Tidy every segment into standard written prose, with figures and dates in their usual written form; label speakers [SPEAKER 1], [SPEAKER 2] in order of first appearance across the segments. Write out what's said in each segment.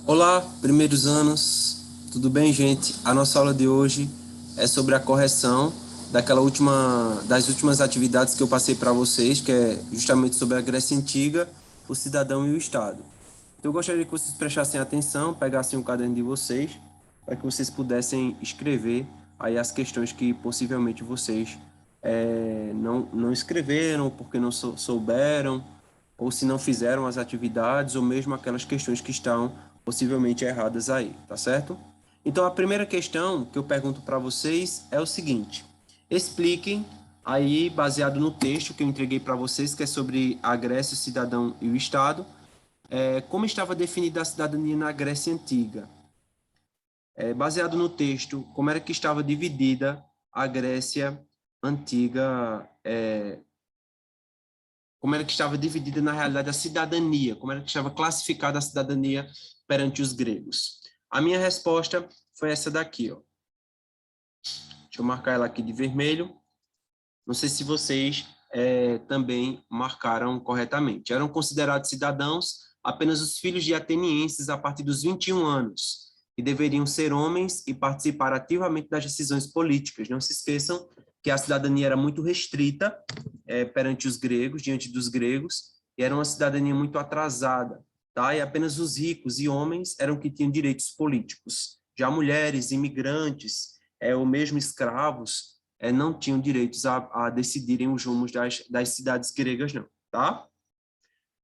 [SPEAKER 1] Olá, primeiros anos, tudo bem, gente? A nossa aula de hoje é sobre a correção das últimas atividades que eu passei para vocês, que é justamente sobre a Grécia Antiga, o cidadão e o Estado. Então, eu gostaria que vocês prestassem atenção, pegassem o caderno de vocês, para que vocês pudessem escrever aí as questões que possivelmente vocês não escreveram, porque não souberam, ou se não fizeram as atividades, ou mesmo aquelas questões que estão possivelmente erradas aí, tá certo? Então, a primeira questão que eu pergunto para vocês é o seguinte: expliquem aí, baseado no texto que eu entreguei para vocês, que é sobre a Grécia, o cidadão e o Estado, como estava definida a cidadania na Grécia Antiga. Baseado no texto, como era que estava dividida a Grécia Antiga, como era que estava dividida, na realidade, a cidadania, como era que estava classificada a cidadania perante os gregos. A minha resposta foi essa daqui, ó. Deixa eu marcar ela aqui de vermelho. Não sei se vocês também marcaram corretamente. Eram considerados cidadãos apenas os filhos de atenienses a partir dos 21 anos, e deveriam ser homens e participar ativamente das decisões políticas. Não se esqueçam que a cidadania era muito restrita perante os gregos, diante dos gregos, e era uma cidadania muito atrasada, tá? E apenas os ricos e homens eram que tinham direitos políticos. Já mulheres, imigrantes, ou mesmo escravos, não tinham direitos a decidirem os rumos das cidades gregas, não, tá?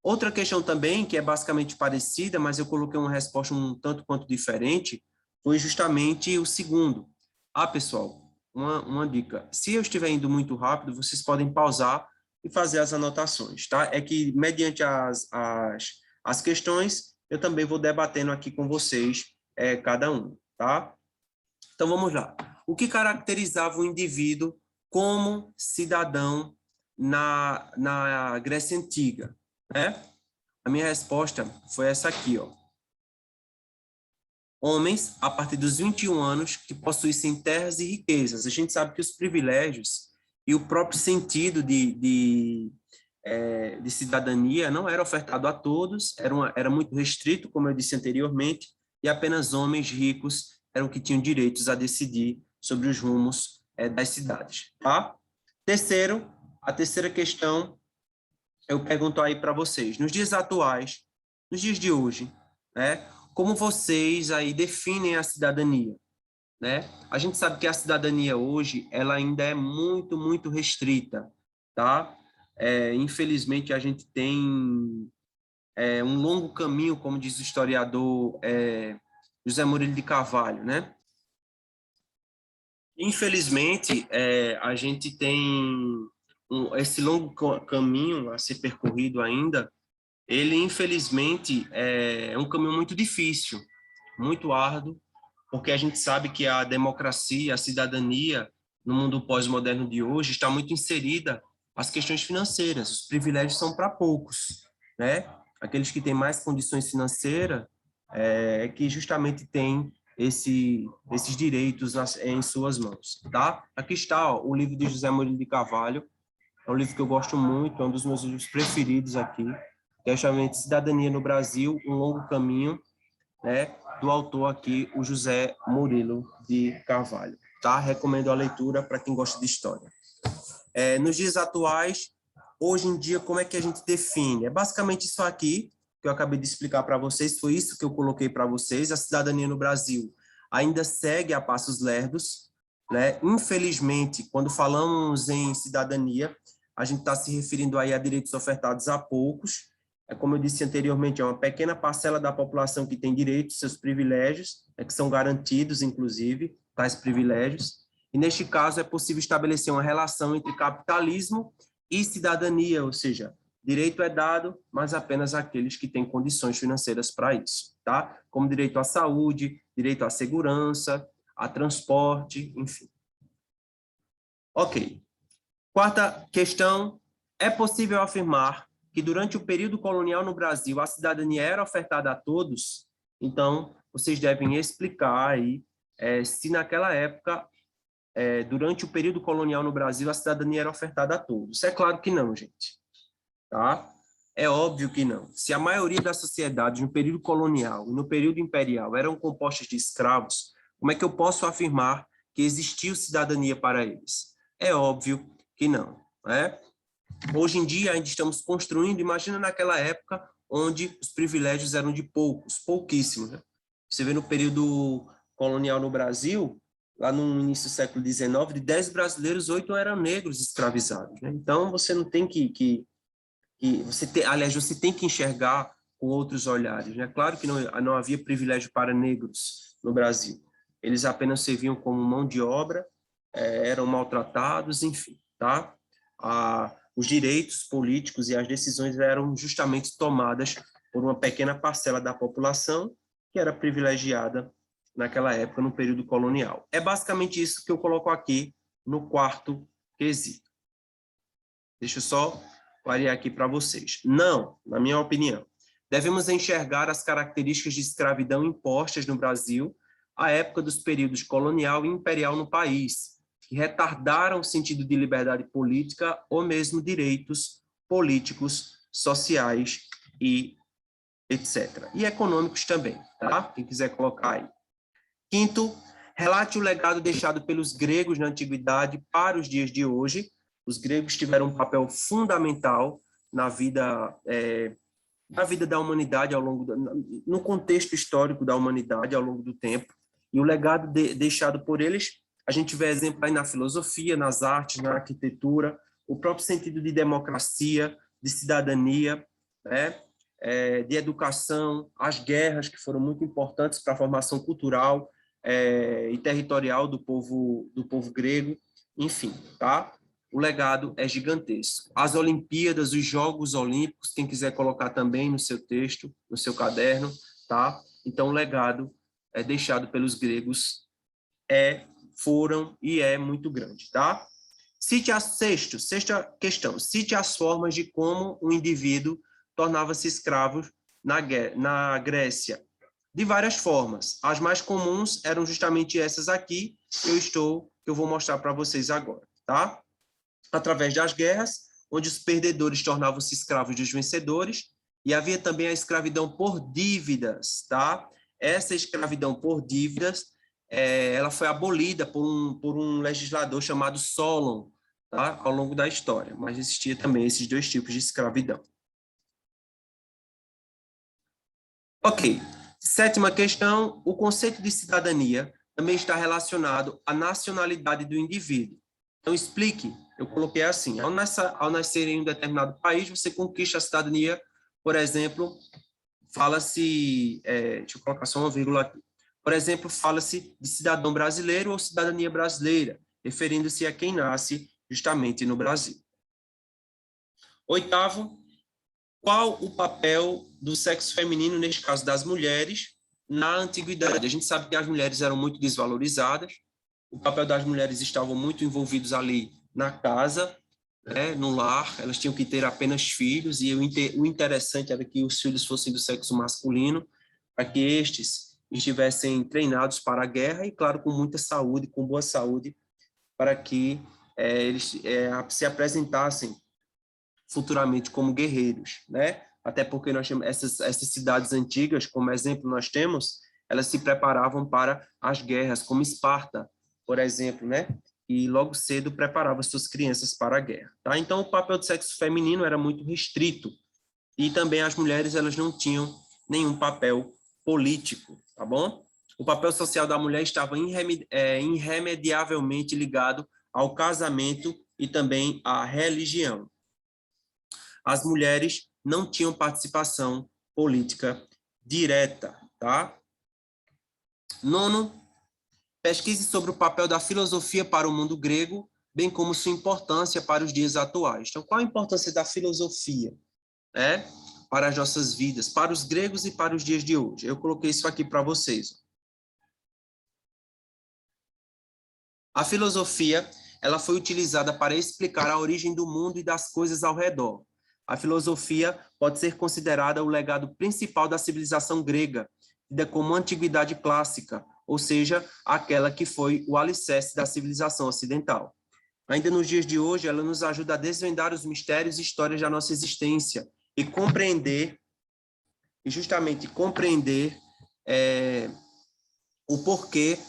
[SPEAKER 1] Outra questão também, que é basicamente parecida, mas eu coloquei uma resposta um tanto quanto diferente, foi justamente o segundo. Pessoal, uma dica. Se eu estiver indo muito rápido, vocês podem pausar e fazer as anotações, tá? É que, mediante as questões, eu também vou debatendo aqui com vocês, cada um, tá? Então, vamos lá. O que caracterizava o indivíduo como cidadão na Grécia Antiga, né? A minha resposta foi essa aqui, ó. Homens, a partir dos 21 anos, que possuíssem terras e riquezas. A gente sabe que os privilégios e o próprio sentido de cidadania não era ofertado a todos, era muito restrito, como eu disse anteriormente, e apenas homens ricos eram que tinham direitos a decidir sobre os rumos das cidades. Tá? Terceiro, a terceira questão, eu pergunto aí para vocês, nos dias atuais, nos dias de hoje, né, como vocês aí definem a cidadania? Né? A gente sabe que a cidadania hoje ela ainda é muito, muito restrita, tá? Infelizmente, a gente tem um longo caminho, como diz o historiador José Murilo de Carvalho, né? Infelizmente, a gente tem esse longo caminho a ser percorrido ainda. Ele, infelizmente, é um caminho muito difícil, muito árduo, porque a gente sabe que a democracia, a cidadania, no mundo pós-moderno de hoje, está muito inserida as questões financeiras. Os privilégios são para poucos, né? Aqueles que têm mais condições financeiras que justamente têm esses direitos em suas mãos, tá? Aqui está, ó, o livro de José Murilo de Carvalho. É um livro que eu gosto muito, é um dos meus livros preferidos aqui, que é justamente Cidadania no Brasil, um longo caminho, né, do autor aqui, o José Murilo de Carvalho. Tá? Recomendo a leitura para quem gosta de história. Nos dias atuais, hoje em dia, como é que a gente define? É basicamente isso aqui que eu acabei de explicar para vocês, foi isso que eu coloquei para vocês. A cidadania no Brasil ainda segue a passos lerdos, né? Infelizmente, quando falamos em cidadania, a gente está se referindo aí a direitos ofertados a poucos. Como eu disse anteriormente, é uma pequena parcela da população que tem direitos, seus privilégios, que são garantidos, inclusive, tais privilégios. E, neste caso, é possível estabelecer uma relação entre capitalismo e cidadania, ou seja, direito é dado, mas apenas àqueles que têm condições financeiras para isso, tá? Como direito à saúde, direito à segurança, a transporte, enfim. Ok. Quarta questão, é possível afirmar que durante o período colonial no Brasil a cidadania era ofertada a todos? Então, vocês devem explicar aí se naquela época, durante o período colonial no Brasil, a cidadania era ofertada a todos. É claro que não, gente. Tá? É óbvio que não. Se a maioria das sociedades no período colonial e no período imperial eram compostas de escravos, como é que eu posso afirmar que existiu cidadania para eles? É óbvio que não, né? Hoje em dia ainda estamos construindo, imagina naquela época onde os privilégios eram de poucos, pouquíssimos, né? Você vê no período colonial no Brasil, lá no início do século XIX, de 10 brasileiros, 8 eram negros escravizados, né? Então você não tem aliás, você tem que enxergar com outros olhares, né? Claro que não havia privilégio para negros no Brasil. Eles apenas serviam como mão de obra, eram maltratados, enfim, tá? Os direitos políticos e as decisões eram justamente tomadas por uma pequena parcela da população que era privilegiada naquela época, no período colonial. É basicamente isso que eu coloco aqui no quarto quesito. Deixa eu só clarear aqui para vocês. Não, na minha opinião, devemos enxergar as características de escravidão impostas no Brasil à época dos períodos colonial e imperial no país, que retardaram o sentido de liberdade política ou mesmo direitos políticos, sociais e etc. E econômicos também, tá? Quem quiser colocar aí. Quinto, relate o legado deixado pelos gregos na antiguidade para os dias de hoje. Os gregos tiveram um papel fundamental na vida da humanidade no contexto histórico da humanidade ao longo do tempo. E o legado deixado por eles, a gente vê exemplo aí na filosofia, nas artes, na arquitetura, o próprio sentido de democracia, de cidadania, né? De educação, as guerras que foram muito importantes para a formação cultural e territorial do povo grego, enfim, tá? O legado é gigantesco. As Olimpíadas, os Jogos Olímpicos, quem quiser colocar também no seu texto, no seu caderno, tá? Então, o legado deixado pelos gregos foram e é muito grande, tá? Sexta questão. Cite as formas de como o indivíduo tornava-se escravo na Grécia. De várias formas. As mais comuns eram justamente essas aqui que eu vou mostrar para vocês agora, tá? Através das guerras, onde os perdedores tornavam-se escravos dos vencedores, e havia também a escravidão por dívidas, tá? Essa escravidão por dívidas, ela foi abolida por um legislador chamado Solon, tá? Ao longo da história, mas existia também esses dois tipos de escravidão. Ok. Sétima questão, o conceito de cidadania também está relacionado à nacionalidade do indivíduo. Então, explique. Eu coloquei assim, ao nascer em um determinado país, você conquista a cidadania, por exemplo, fala-se, deixa eu colocar só uma vírgula aqui, por exemplo, fala-se de cidadão brasileiro ou cidadania brasileira, referindo-se a quem nasce justamente no Brasil. Oitavo, qual o papel do sexo feminino, neste caso das mulheres, na antiguidade? A gente sabe que as mulheres eram muito desvalorizadas, o papel das mulheres estava muito envolvidos ali na casa, né, no lar, elas tinham que ter apenas filhos, e o interessante era que os filhos fossem do sexo masculino, para que estes estivessem treinados para a guerra e, claro, com muita saúde, com boa saúde, para que eles se apresentassem futuramente como guerreiros, né? Até porque nós temos essas cidades antigas, como exemplo nós temos, elas se preparavam para as guerras, como Esparta, por exemplo, né? E logo cedo preparava suas crianças para a guerra, tá? Então o papel do sexo feminino era muito restrito e também as mulheres elas não tinham nenhum papel político, tá bom? O papel social da mulher estava irremediavelmente ligado ao casamento e também à religião. As mulheres não tinham participação política direta, tá? Nono, pesquise sobre o papel da filosofia para o mundo grego, bem como sua importância para os dias atuais. Então, qual a importância da filosofia, né, para as nossas vidas, para os gregos e para os dias de hoje? Eu coloquei isso aqui para vocês. A filosofia, ela foi utilizada para explicar a origem do mundo e das coisas ao redor. A filosofia pode ser considerada o legado principal da civilização grega, tida como antiguidade clássica, ou seja, aquela que foi o alicerce da civilização ocidental. Ainda nos dias de hoje, ela nos ajuda a desvendar os mistérios e histórias da nossa existência e compreender, e justamente compreender o porquê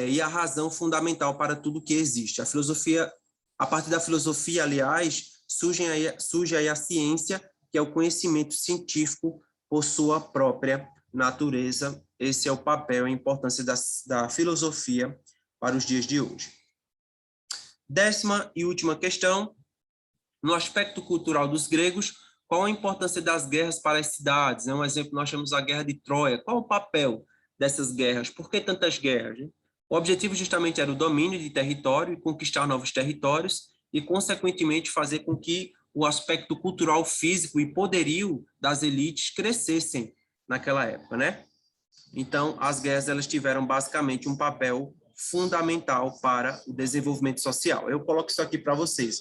[SPEAKER 1] e a razão fundamental para tudo que existe. A filosofia, a partir da filosofia, aliás, surge aí a ciência, que é o conhecimento científico por sua própria natureza. Esse é o papel e a importância da filosofia para os dias de hoje. 10ª e última questão. No aspecto cultural dos gregos, qual a importância das guerras para as cidades? Um exemplo, nós chamamos a Guerra de Troia. Qual o papel dessas guerras? Por que tantas guerras? O objetivo justamente era o domínio de território e conquistar novos territórios e, consequentemente, fazer com que o aspecto cultural, físico e poderio das elites crescessem naquela época, né? Então, as guerras elas tiveram basicamente um papel fundamental para o desenvolvimento social. Eu coloco isso aqui para vocês.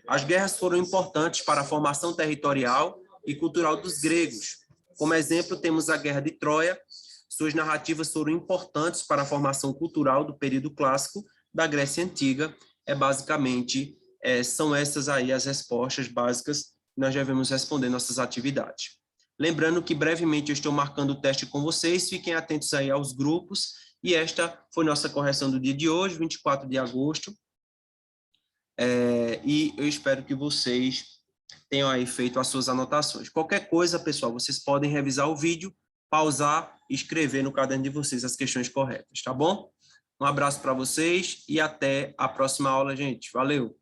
[SPEAKER 1] As guerras foram importantes para a formação territorial e cultural dos gregos. Como exemplo, temos a Guerra de Troia. Suas narrativas foram importantes para a formação cultural do período clássico da Grécia Antiga. Basicamente, são essas aí as respostas básicas que nós devemos responder nossas atividades. Lembrando que brevemente eu estou marcando o teste com vocês, fiquem atentos aí aos grupos, e esta foi nossa correção do dia de hoje, 24 de agosto, e eu espero que vocês tenham aí feito as suas anotações. Qualquer coisa, pessoal, vocês podem revisar o vídeo, pausar e escrever no caderno de vocês as questões corretas, tá bom? Um abraço para vocês e até a próxima aula, gente. Valeu!